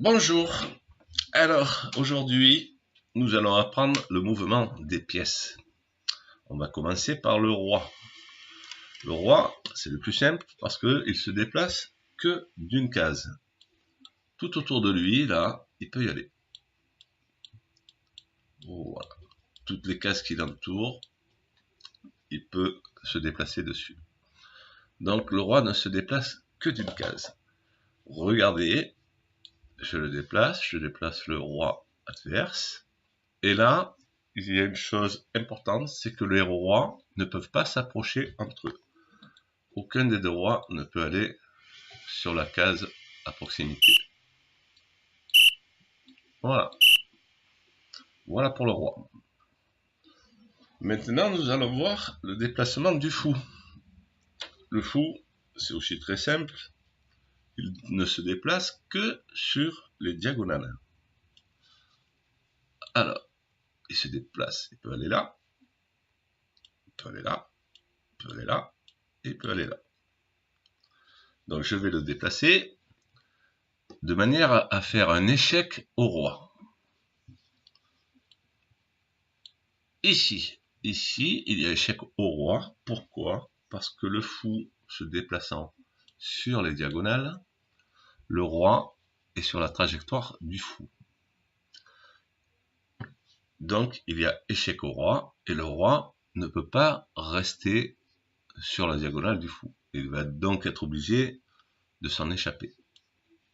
Bonjour, alors aujourd'hui nous allons apprendre le mouvement des pièces. On va commencer par le roi. Le roi, c'est le plus simple parce qu'il se déplace que d'une case. Tout autour de lui, là, il peut y aller. Voilà. Toutes les cases qui l'entourent, il peut se déplacer dessus. Donc le roi ne se déplace que d'une case. Regardez, je déplace le roi adverse. Et là, il y a une chose importante, c'est que les rois ne peuvent pas s'approcher entre eux. Aucun des deux rois ne peut aller sur la case à proximité. Voilà. Voilà pour le roi. Maintenant, nous allons voir le déplacement du fou. Le fou, c'est aussi très simple. Il ne se déplace que sur les diagonales. Alors, il se déplace. Il peut aller là. Il peut aller là. Il peut aller là. Et il peut aller là. Donc, je vais le déplacer de manière à faire un échec au roi. Ici, il y a échec au roi. Pourquoi? Parce que le fou se déplaçant sur les diagonales, le roi est sur la trajectoire du fou. Donc, il y a échec au roi, et le roi ne peut pas rester sur la diagonale du fou. Il va donc être obligé de s'en échapper,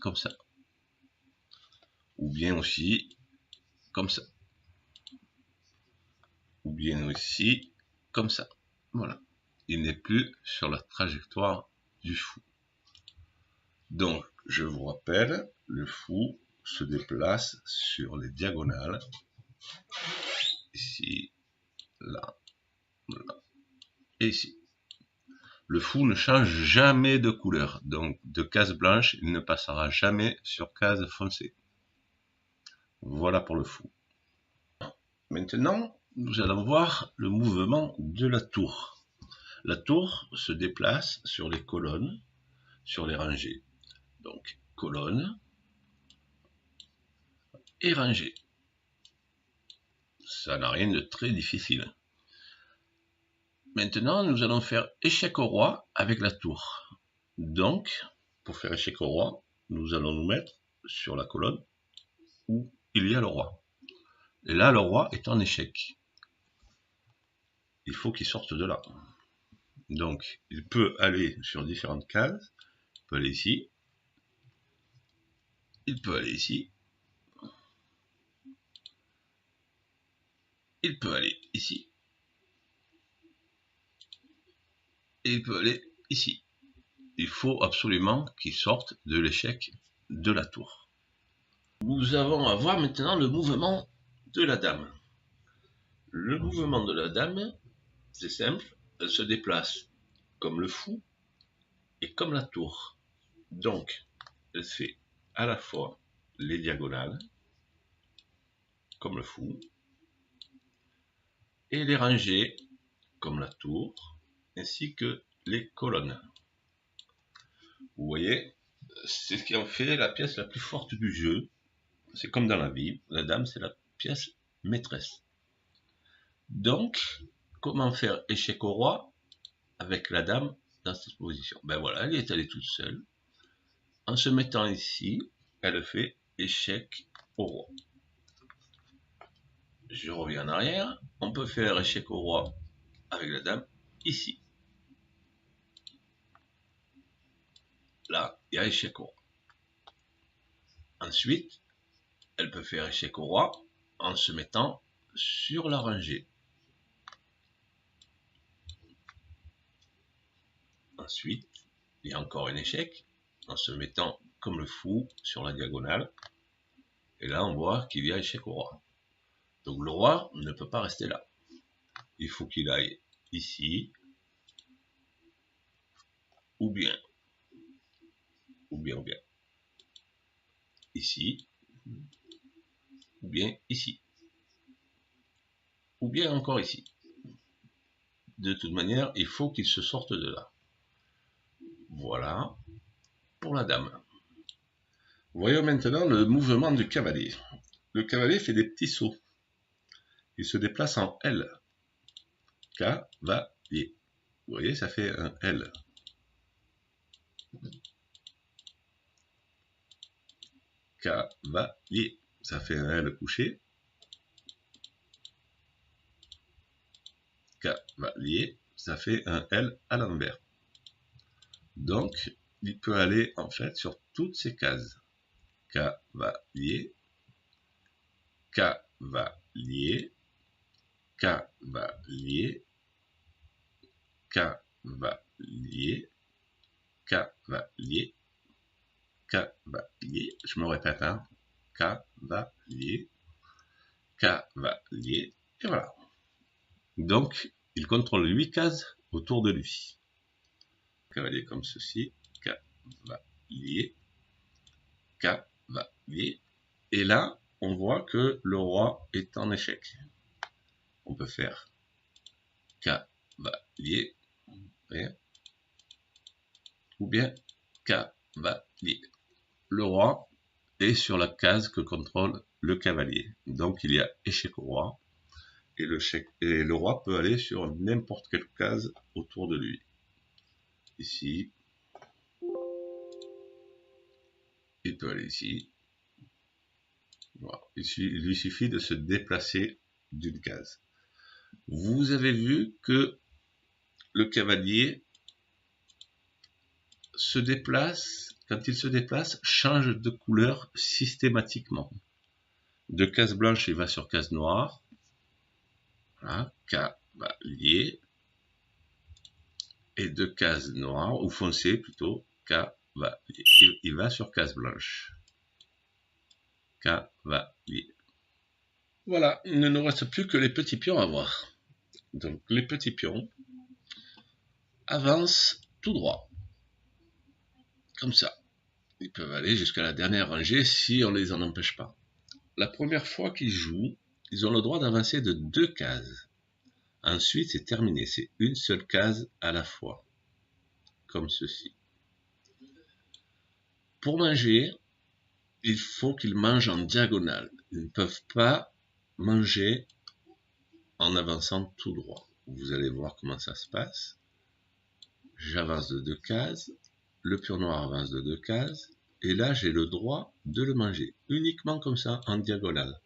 comme ça. Ou bien aussi, comme ça. Ou bien aussi, comme ça. Voilà. Il n'est plus sur la trajectoire du fou. Donc, je vous rappelle, le fou se déplace sur les diagonales. Ici, là, là, et ici. Le fou ne change jamais de couleur. Donc, de case blanche, il ne passera jamais sur case foncée. Voilà pour le fou. Maintenant, nous allons voir le mouvement de la tour. La tour se déplace sur les colonnes, sur les rangées. Donc, colonne et rangée. Ça n'a rien de très difficile. Maintenant, nous allons faire échec au roi avec la tour. Donc, pour faire échec au roi, nous allons nous mettre sur la colonne où il y a le roi. Et là, le roi est en échec. Il faut qu'il sorte de là. Donc, il peut aller sur différentes cases. Il peut aller ici. Il peut aller ici. Il peut aller ici. Et il peut aller ici. Il faut absolument qu'il sorte de l'échec de la tour. Nous allons avoir maintenant le mouvement de la dame. Le mouvement de la dame, c'est simple, elle se déplace comme le fou et comme la tour. Donc, elle fait à la fois les diagonales, comme le fou, et les rangées, comme la tour, ainsi que les colonnes. Vous voyez, c'est ce qui en fait la pièce la plus forte du jeu. C'est comme dans la vie, la dame c'est la pièce maîtresse. Donc, comment faire échec au roi avec la dame dans cette position? Ben voilà, elle est allée toute seule. En se mettant ici, elle fait échec au roi. Je reviens en arrière. On peut faire échec au roi avec la dame ici. Là, il y a échec au roi. Ensuite, elle peut faire échec au roi en se mettant sur la rangée. Ensuite, il y a encore un échec en se mettant comme le fou sur la diagonale. Et là, on voit qu'il y a échec au roi. Donc le roi ne peut pas rester là. Il faut qu'il aille ici, ou bien ici, ou bien ici, ou bien encore ici. De toute manière, il faut qu'il se sorte de là. Voilà pour la dame. Voyons maintenant le mouvement du cavalier. Le cavalier fait des petits sauts. Il se déplace en L. Cavalier. Vous voyez, ça fait un L. Cavalier. Ça fait un L couché. Cavalier. Ça fait un L à l'envers. Donc, il peut aller en fait sur toutes ces cases. Cavalier. Cavalier. Cavalier. Cavalier. Cavalier. Cavalier, je me répète, hein. Cavalier, cavalier, et voilà. Donc, il contrôle 8 cases autour de lui. Cavalier comme ceci, cavalier, cavalier, et là, on voit que le roi est en échec. On peut faire cavalier, ou bien cavalier. Le roi est sur la case que contrôle le cavalier. Donc il y a échec au roi. Et le roi peut aller sur n'importe quelle case autour de lui. Ici. Il peut aller ici. Voilà. Il lui suffit de se déplacer d'une case. Vous avez vu que le cavalier se déplace, quand il se déplace, change de couleur systématiquement. De case blanche, il va sur case noire. Voilà, cavalier. Et de case noire, ou foncée plutôt, cavalier. Il va sur case blanche. Cavalier. Voilà, il ne nous reste plus que les petits pions à voir. Donc les petits pions avancent tout droit. Comme ça. Ils peuvent aller jusqu'à la dernière rangée si on les en empêche pas. La première fois qu'ils jouent, ils ont le droit d'avancer de 2 cases. Ensuite, c'est terminé. C'est une seule case à la fois. Comme ceci. Pour manger, il faut qu'ils mangent en diagonale. Ils ne peuvent pas manger en avançant tout droit. Vous allez voir comment ça se passe. J'avance de 2 cases. Le pion noir avance de 2 cases. Et là, j'ai le droit de le manger. Uniquement comme ça, en diagonale.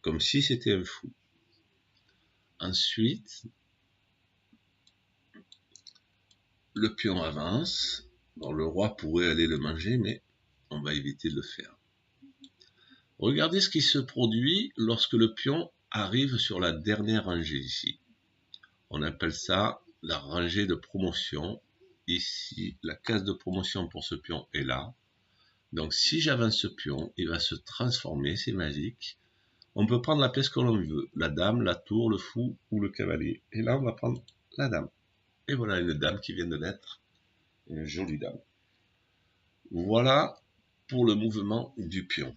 Comme si c'était un fou. Ensuite, le pion avance. Bon, le roi pourrait aller le manger, mais on va éviter de le faire. Regardez ce qui se produit lorsque le pion arrive sur la dernière rangée ici. On appelle ça la rangée de promotion. Ici, la case de promotion pour ce pion est là. Donc si j'avance ce pion, il va se transformer, c'est magique. On peut prendre la pièce que l'on veut, la dame, la tour, le fou ou le cavalier. Et là, on va prendre la dame. Et voilà une dame qui vient de naître, une jolie dame. Voilà pour le mouvement du pion.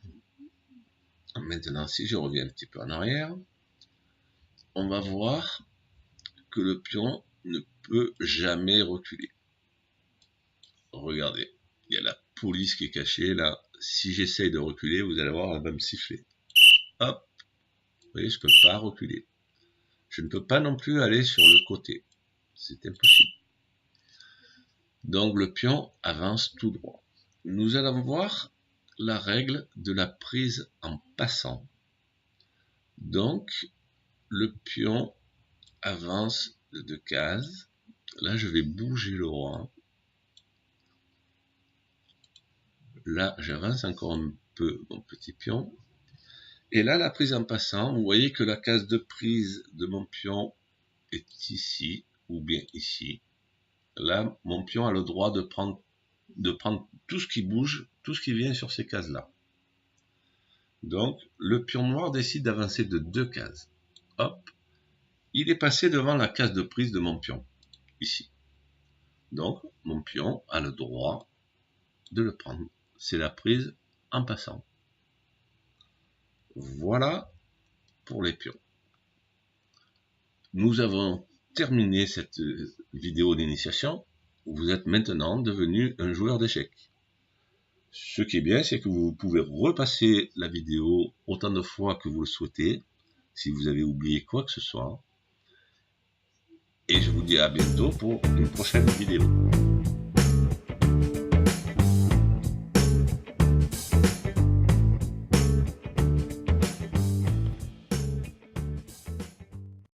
Maintenant, si je reviens un petit peu en arrière, on va voir que le pion ne peut jamais reculer. Regardez, il y a la police qui est cachée là. Si j'essaye de reculer, vous allez voir, elle va me siffler. Hop, vous voyez, je ne peux pas reculer. Je ne peux pas non plus aller sur le côté. C'est impossible. Donc le pion avance tout droit. Nous allons voir la règle de la prise en passant. Donc le pion avance de 2 cases. Là, je vais bouger le roi. Là, j'avance encore un peu mon petit pion. Et là, la prise en passant, vous voyez que la case de prise de mon pion est ici, ou bien ici. Là, mon pion a le droit de prendre tout ce qui bouge, tout ce qui vient sur ces cases-là. Donc, le pion noir décide d'avancer de 2 cases. Hop, il est passé devant la case de prise de mon pion, ici. Donc, mon pion a le droit de le prendre. C'est la prise en passant. Voilà pour les pions. Nous avons terminé cette vidéo d'initiation. Vous êtes maintenant devenu un joueur d'échecs. Ce qui est bien, c'est que vous pouvez repasser la vidéo autant de fois que vous le souhaitez, si vous avez oublié quoi que ce soit. Et je vous dis à bientôt pour une prochaine vidéo.